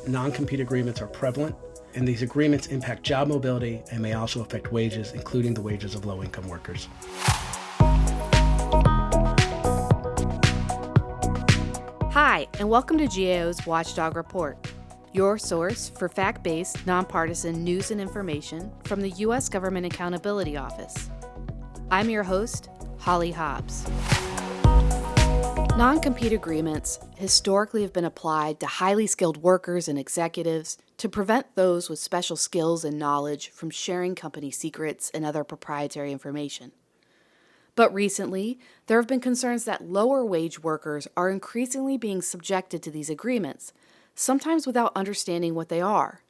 non-compete agreements are prevalent, and these agreements impact job mobility and may also affect wages, including the wages of low-income workers. Hi, and welcome to GAO's Watchdog Report, your source for fact-based, nonpartisan news and information from the U.S. Government Accountability Office. I'm your host, Holly Hobbs. Non-compete agreements historically have been applied to highly skilled workers and executives to prevent those with special skills and knowledge from sharing company secrets and other proprietary information. But recently, there have been concerns that lower wage workers are increasingly being subjected to these agreements, sometimes without understanding what they are.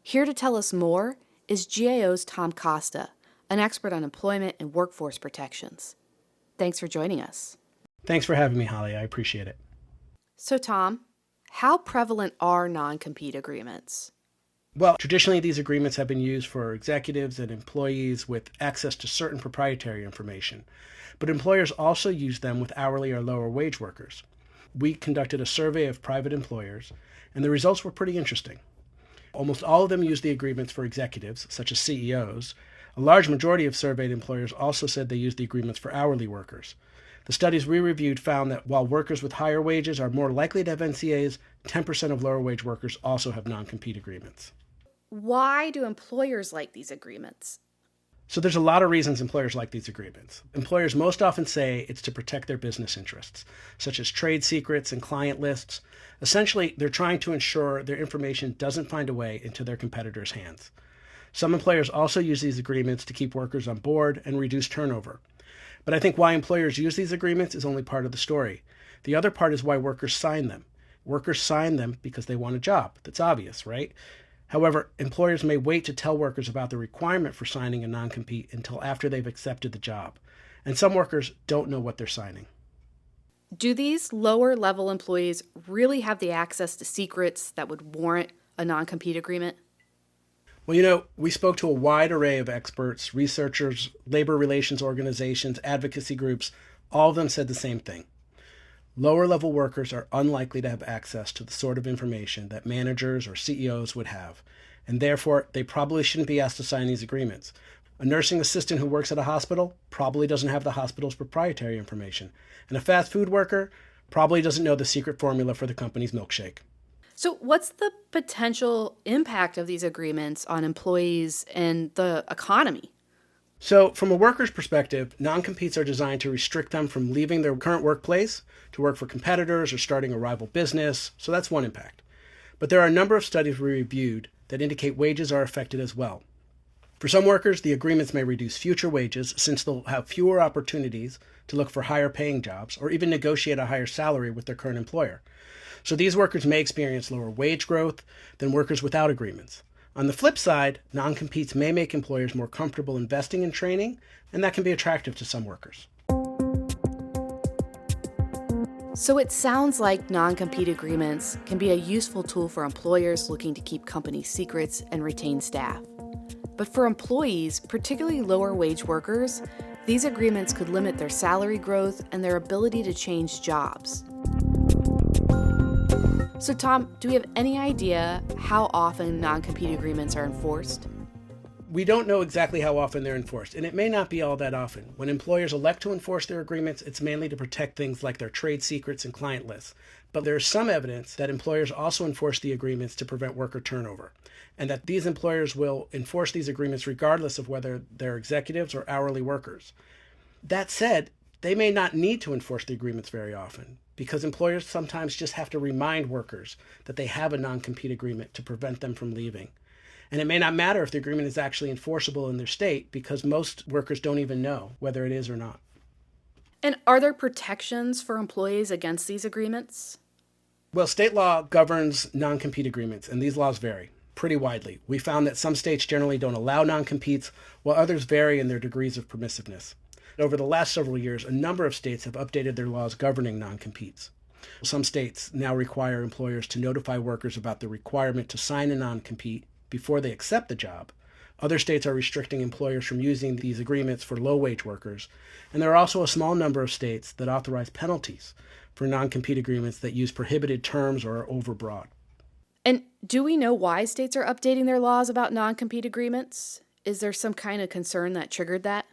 Here to tell us more is GAO's Tom Costa, an expert on employment and workforce protections. Thanks for joining us. Thanks for having me, Holly. I appreciate it. So, Tom, how prevalent are non-compete agreements? Well, traditionally, these agreements have been used for executives and employees with access to certain proprietary information, but employers also use them with hourly or lower wage workers. We conducted a survey of private employers, and the results were pretty interesting. Almost all of them use the agreements for executives, such as CEOs. A large majority of surveyed employers also said they use the agreements for hourly workers. The studies we reviewed found that while workers with higher wages are more likely to have NCAs, 10% of lower wage workers also have non-compete agreements. Why do employers like these agreements? So there's a lot of reasons employers like these agreements. Employers most often say it's to protect their business interests, such as trade secrets and client lists. Essentially, they're trying to ensure their information doesn't find a way into their competitors' hands. Some employers also use these agreements to keep workers on board and reduce turnover. But I think why employers use these agreements is only part of the story. The other part is why workers sign them. Workers sign them because they want a job. That's obvious, right? However, employers may wait to tell workers about the requirement for signing a non-compete until after they've accepted the job. And some workers don't know what they're signing. Do these lower-level employees really have the access to secrets that would warrant a non-compete agreement? Well, we spoke to a wide array of experts, researchers, labor relations organizations, advocacy groups. All of them said the same thing. Lower-level workers are unlikely to have access to the sort of information that managers or CEOs would have, and therefore they probably shouldn't be asked to sign these agreements. A nursing assistant who works at a hospital probably doesn't have the hospital's proprietary information, and a fast food worker probably doesn't know the secret formula for the company's milkshake. So what's the potential impact of these agreements on employees and the economy? So from a worker's perspective, non-competes are designed to restrict them from leaving their current workplace to work for competitors or starting a rival business. So that's one impact. But there are a number of studies we reviewed that indicate wages are affected as well. For some workers, the agreements may reduce future wages since they'll have fewer opportunities to look for higher paying jobs or even negotiate a higher salary with their current employer. So these workers may experience lower wage growth than workers without agreements. On the flip side, non-competes may make employers more comfortable investing in training, and that can be attractive to some workers. So it sounds like non-compete agreements can be a useful tool for employers looking to keep company secrets and retain staff. But for employees, particularly lower wage workers, these agreements could limit their salary growth and their ability to change jobs. So Tom, do we have any idea how often non-compete agreements are enforced? We don't know exactly how often they're enforced, and it may not be all that often. When employers elect to enforce their agreements, it's mainly to protect things like their trade secrets and client lists. But there is some evidence that employers also enforce the agreements to prevent worker turnover, and that these employers will enforce these agreements regardless of whether they're executives or hourly workers. That said, they may not need to enforce the agreements very often, because employers sometimes just have to remind workers that they have a non-compete agreement to prevent them from leaving. And it may not matter if the agreement is actually enforceable in their state, because most workers don't even know whether it is or not. And are there protections for employees against these agreements? Well, state law governs non-compete agreements, and these laws vary pretty widely. We found that some states generally don't allow non-competes, while others vary in their degrees of permissiveness. Over the last several years, a number of states have updated their laws governing non-competes. Some states now require employers to notify workers about the requirement to sign a non-compete before they accept the job. Other states are restricting employers from using these agreements for low-wage workers. And there are also a small number of states that authorize penalties for non-compete agreements that use prohibited terms or are overbroad. And do we know why states are updating their laws about non-compete agreements? Is there some kind of concern that triggered that?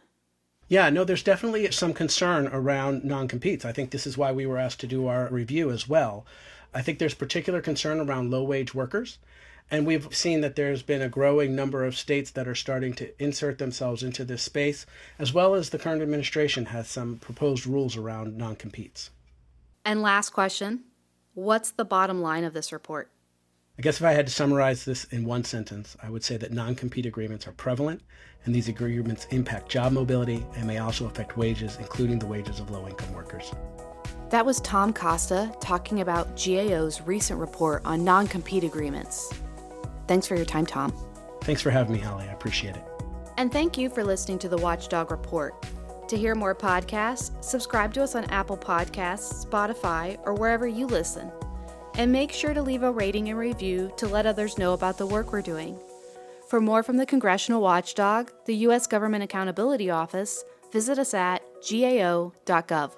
Yeah, no, there's definitely some concern around non-competes. I think this is why we were asked to do our review as well. I think there's particular concern around low-wage workers. And we've seen that there's been a growing number of states that are starting to insert themselves into this space, as well as the current administration has some proposed rules around non-competes. And last question, what's the bottom line of this report? I guess if I had to summarize this in one sentence, I would say that non-compete agreements are prevalent, and these agreements impact job mobility and may also affect wages, including the wages of low-income workers. That was Tom Costa talking about GAO's recent report on non-compete agreements. Thanks for your time, Tom. Thanks for having me, Holly. I appreciate it. And thank you for listening to the Watchdog Report. To hear more podcasts, subscribe to us on Apple Podcasts, Spotify, or wherever you listen. And make sure to leave a rating and review to let others know about the work we're doing. For more from the Congressional Watchdog, the U.S. Government Accountability Office, visit us at gao.gov.